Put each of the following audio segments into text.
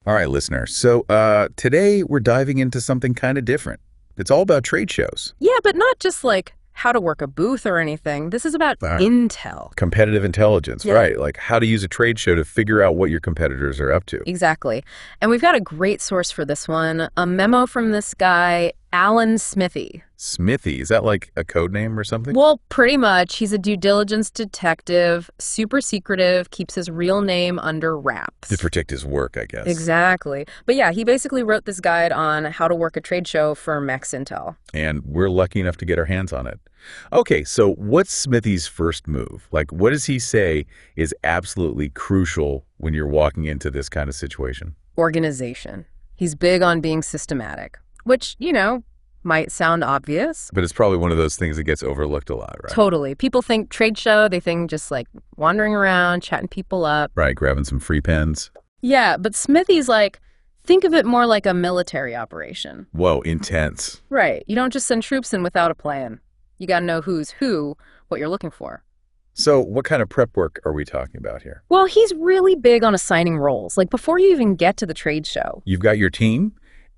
All right, listener. So today we're diving into something kind of different. It's all about trade shows. Yeah, but not just like how to work a booth or anything. This is about intel. Competitive intelligence, Yeah. right? Like how to use a trade show to figure out what your competitors are up to. Exactly. And we've got a great source for this one, a memo from this guy, Allan Smithee. Smithee, is that like a code name or something? Well, pretty much. He's a due diligence detective, super secretive, keeps his real name under wraps. To protect his work, I guess. Exactly. But yeah, he basically wrote this guide on how to work a trade show for Max Intel. And we're lucky enough to get our hands on it. Okay, so what's Smithee's first move? Like, what does he say is absolutely crucial when you're walking into this kind of situation? Organization. He's big on being systematic, which, might sound obvious. But it's probably one of those things that gets overlooked a lot, right? Totally. People think trade show, they think just like wandering around, chatting people up. Right, grabbing some free pens. Yeah, but Smithee's like, think of it more like a military operation. Whoa, intense. Right. You don't just send troops in without a plan. You got to know who's who, what you're looking for. So what kind of prep work are we talking about here? Well, he's really big on assigning roles. Like before you even get to the trade show. You've got your team,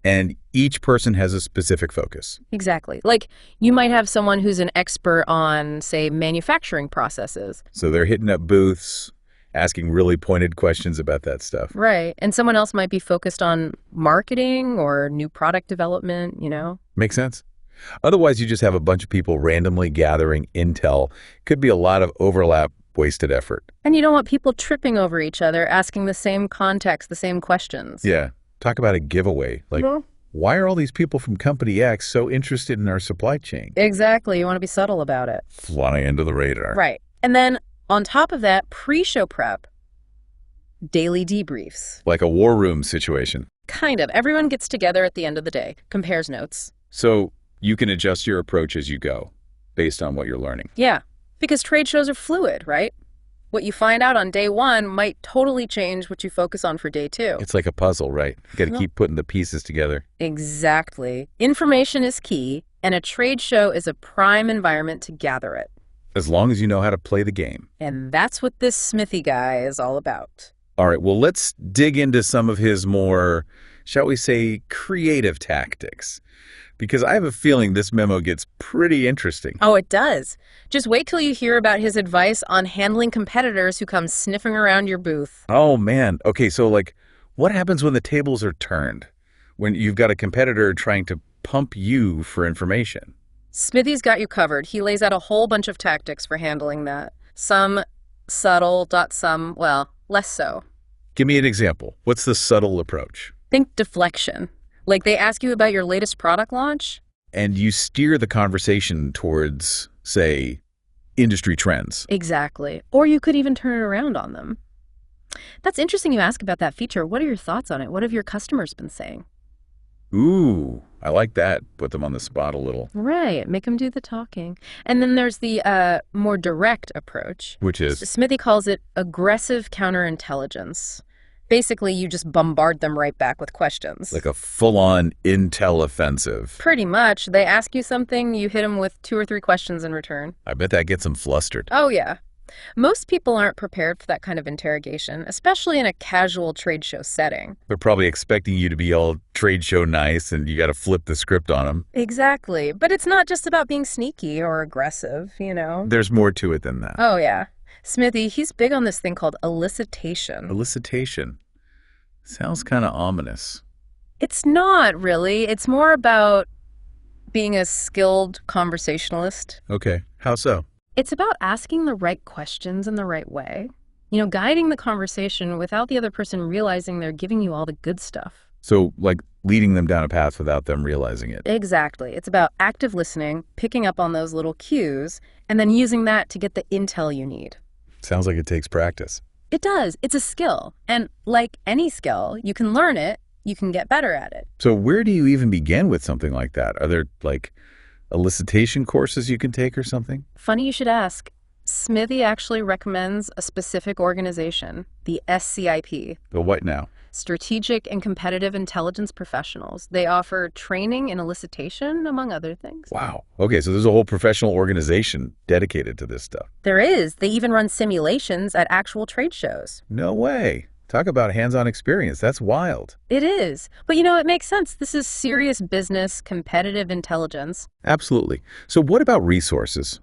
and each person has a specific focus. Exactly. Like you might have someone who's an expert on, say, manufacturing processes. So they're hitting up booths, asking really pointed questions about that stuff. Right. And someone else might be focused on marketing or new product development, Makes sense. Otherwise, you just have a bunch of people randomly gathering intel. Could be a lot of overlap, wasted effort. And you don't want people tripping over each other, asking the same context, the same questions. Yeah. Talk about a giveaway. Like, why are all these people from Company X so interested in our supply chain? Exactly. You want to be subtle about it. Fly under the radar. Right. And then on top of that, pre-show prep, daily debriefs. Like a war room situation. Kind of. Everyone gets together at the end of the day, compares notes. So you can adjust your approach as you go based on what you're learning. Yeah, because trade shows are fluid, right? What you find out on day one might totally change what you focus on for day two. It's like a puzzle, right? You got to keep putting the pieces together. Exactly. Information is key, and a trade show is a prime environment to gather it. As long as you know how to play the game. And that's what this Smithee guy is all about. All right, well, let's dig into some of his more, shall we say, creative tactics. Because I have a feeling this memo gets pretty interesting. Oh, it does. Just wait till you hear about his advice on handling competitors who come sniffing around your booth. Oh, man. Okay, so what happens when the tables are turned? When you've got a competitor trying to pump you for information? Smithee's got you covered. He lays out a whole bunch of tactics for handling that. Some subtle, some, well, less so. Give me an example. What's the subtle approach? Think deflection. Like they ask you about your latest product launch? And you steer the conversation towards, say, industry trends. Exactly. Or you could even turn it around on them. That's interesting you ask about that feature. What are your thoughts on it? What have your customers been saying? Ooh, I like that. Put them on the spot a little. Right. Make them do the talking. And then there's the more direct approach. Which is? Smithee calls it aggressive counterintelligence. Basically, you just bombard them right back with questions. Like a full-on intel offensive. Pretty much. They ask you something, you hit them with 2 or 3 questions in return. I bet that gets them flustered. Oh, yeah. Most people aren't prepared for that kind of interrogation, especially in a casual trade show setting. They're probably expecting you to be all trade show nice, and you got to flip the script on them. Exactly. But it's not just about being sneaky or aggressive, There's more to it than that. Oh, yeah. Smithee, he's big on this thing called elicitation. Elicitation. Sounds kind of ominous. It's not, really. It's more about being a skilled conversationalist. Okay. How so? It's about asking the right questions in the right way. Guiding the conversation without the other person realizing they're giving you all the good stuff. So, like, leading them down a path without them realizing it. Exactly. It's about active listening, picking up on those little cues, and then using that to get the intel you need. Sounds like it takes practice. It does. It's a skill. And like any skill, you can learn it, you can get better at it. So where do you even begin with something like that? Are there, like, elicitation courses you can take or something? Funny you should ask. Smithee actually recommends a specific organization, the SCIP. The what now? Strategic and Competitive Intelligence Professionals. They offer training in elicitation, among other things. Wow. Okay, so there's a whole professional organization dedicated to this stuff. There is. They even run simulations at actual trade shows. No way. Talk about hands-on experience. That's wild. It is. But it makes sense. This is serious business, competitive intelligence. Absolutely. So what about resources?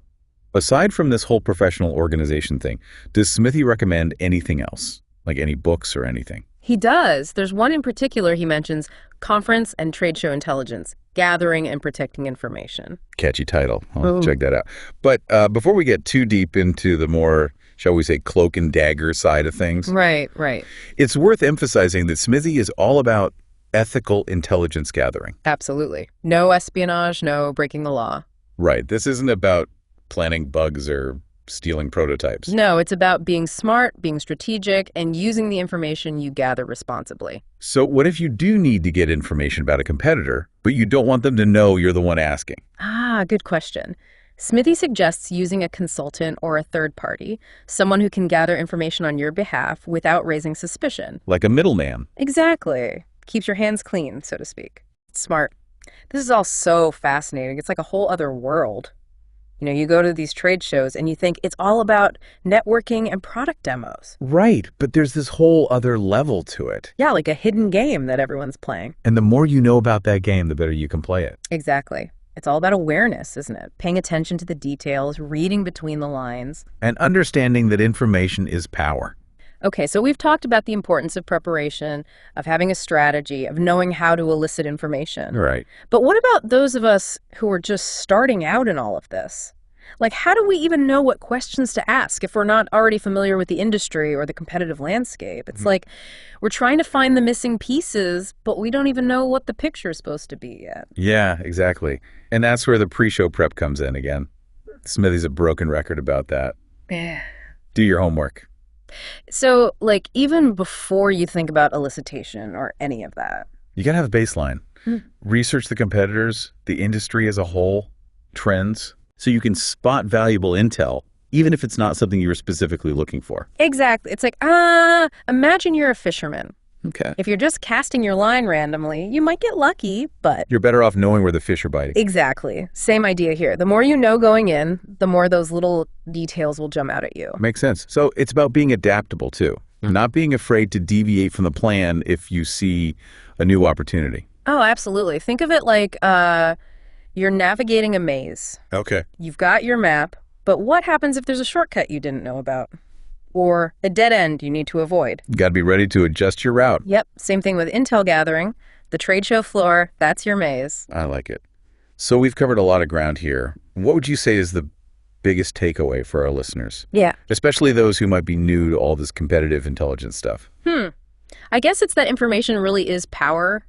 Aside from this whole professional organization thing, does Smithee recommend anything else? Like any books or anything? He does. There's one in particular he mentions, Conference and Trade Show Intelligence, Gathering and Protecting Information. Catchy title. I'll check that out. But before we get too deep into the more, shall we say, cloak and dagger side of things, Right. it's worth emphasizing that Smithee is all about ethical intelligence gathering. Absolutely. No espionage, no breaking the law. Right. This isn't about planting bugs or stealing prototypes. No, it's about being smart, being strategic, and using the information you gather responsibly. So what if you do need to get information about a competitor, but you don't want them to know you're the one asking? Good question. Smithee suggests using a consultant or a third party, someone who can gather information on your behalf without raising suspicion. Like a middleman. Exactly. Keeps your hands clean, so to speak. It's smart. This is all so fascinating. It's like a whole other world. You go to these trade shows and you think it's all about networking and product demos. Right, but there's this whole other level to it. Yeah, like a hidden game that everyone's playing. And the more you know about that game, the better you can play it. Exactly. It's all about awareness, isn't it? Paying attention to the details, reading between the lines. And understanding that information is power. Okay, so we've talked about the importance of preparation, of having a strategy, of knowing how to elicit information. Right. But what about those of us who are just starting out in all of this? Like, how do we even know what questions to ask if we're not already familiar with the industry or the competitive landscape? It's like we're trying to find the missing pieces, but we don't even know what the picture is supposed to be yet. Yeah, exactly. And that's where the pre-show prep comes in again. Smithee's a broken record about that. Yeah. Do your homework. So, like, even before you think about elicitation or any of that. You gotta have a baseline. Research the competitors, the industry as a whole, trends, so you can spot valuable intel, even if it's not something you were specifically looking for. Exactly. It's like, imagine you're a fisherman. Okay. If you're just casting your line randomly, you might get lucky, but... You're better off knowing where the fish are biting. Exactly. Same idea here. The more you know going in, the more those little details will jump out at you. Makes sense. So it's about being adaptable, too. Not being afraid to deviate from the plan if you see a new opportunity. Oh, absolutely. Think of it like you're navigating a maze. Okay. You've got your map, but what happens if there's a shortcut you didn't know about? Or a dead end you need to avoid? You got to be ready to adjust your route. Yep. Same thing with intel gathering. The trade show floor, that's your maze. I like it. So we've covered a lot of ground here. What would you say is the biggest takeaway for our listeners? Yeah. Especially those who might be new to all this competitive intelligence stuff. I guess it's that information really is power,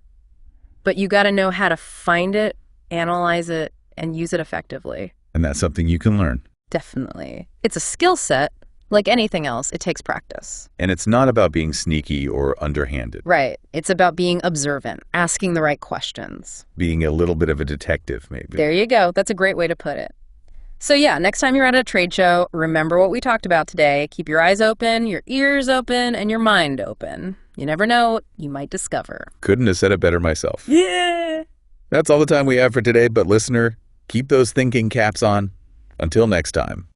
but you got to know how to find it, analyze it, and use it effectively. And that's something you can learn. Definitely. It's a skill set. Like anything else, it takes practice. And it's not about being sneaky or underhanded. Right. It's about being observant, asking the right questions. Being a little bit of a detective, maybe. There you go. That's a great way to put it. So yeah, next time you're at a trade show, remember what we talked about today. Keep your eyes open, your ears open, and your mind open. You never know what you might discover. Couldn't have said it better myself. Yeah! That's all the time we have for today, but listener, keep those thinking caps on. Until next time.